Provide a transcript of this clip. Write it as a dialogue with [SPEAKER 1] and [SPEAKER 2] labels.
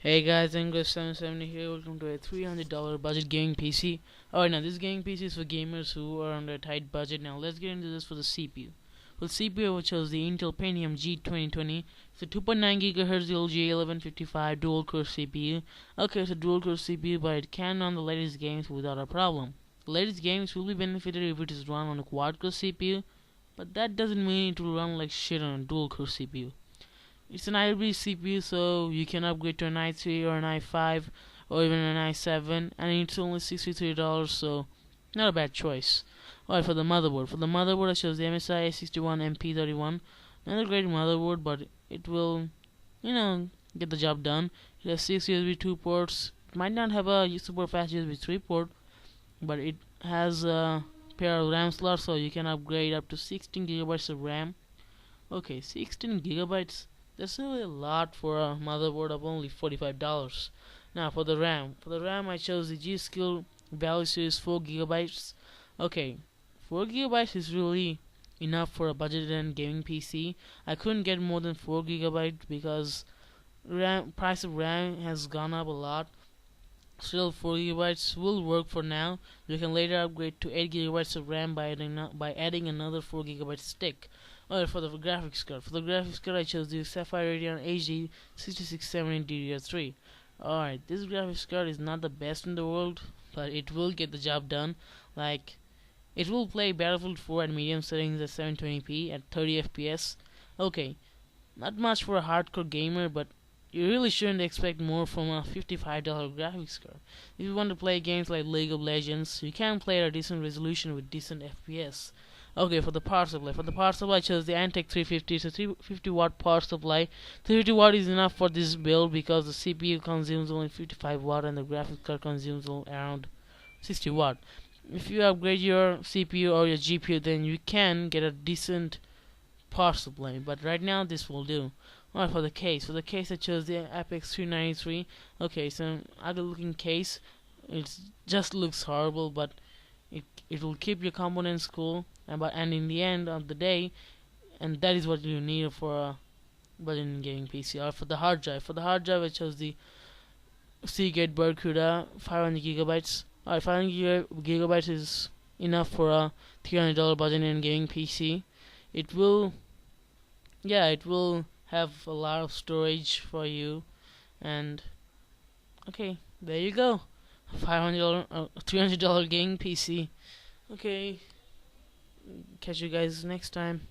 [SPEAKER 1] Hey guys, English770 here. Welcome to a $300 budget gaming PC. Alright, now this gaming PC is for gamers who are under a tight budget. Now let's get into this for the CPU. For the CPU, we chose the Intel Pentium G2020. It's a 2.9 GHz G1155 dual core CPU. Okay, it's a dual core CPU, but it can run the latest games without a problem. The latest games will be benefited if it is run on a quad core CPU, but that doesn't mean it will run like shit on a dual core CPU. It's an hybrid CPU, so you can upgrade to an i3 or an i5 or even an i7, and it's only $63, so not a bad choice. Alright, for the motherboard. For the motherboard, I chose the MSI H61M-P31. Not a great motherboard, but it will, get the job done. It has 6 USB 2 ports. It might not have a super fast USB 3 port, but it has a pair of RAM slots, so you can upgrade up to 16 gigabytes of RAM. Okay, 16 gigabytes. That's really a lot for a motherboard of only $45. Now for the RAM I chose the G-Skill Value Series 4 gigabytes. Okay, 4 gigabytes is really enough for a budgeted and gaming PC. I couldn't get more than 4 gigabytes because price of RAM has gone up a lot. Still, 4 gigabytes will work for now. You can later upgrade to 8 gigabytes of RAM by adding another 4 gigabyte stick. Alright, for the graphics card, I chose the Sapphire Radeon H61M-P31 DDR3. Alright, this graphics card is not the best in the world, but it will get the job done. Like, it will play Battlefield 4 at medium settings at 720p at 30 FPS. Okay, not much for a hardcore gamer, but you really shouldn't expect more from a $55 graphics card. If you want to play games like League of Legends, you can play at a decent resolution with decent FPS. Okay, for the power supply. I chose the Antec 350. It's a 350 watt power supply. 350 watt is enough for this build because the CPU consumes only 55 watt and the graphics card consumes around 60 watt. If you upgrade your CPU or your GPU, then you can get a decent power supply. But right now, this will do. Alright, for the case. I chose the Apex 393. Okay, it's an ugly looking case. It just looks horrible, but it will keep your components cool, and in the end of the day, and that is what you need for a budget gaming PC. Or for the hard drive, I chose the Seagate Barracude 500 gigabytes. Alright, 500 gigabytes is enough for a $300 budget gaming PC. It will have a lot of storage for you, and okay, there you go. $500, $300 gaming PC. Okay, catch you guys next time.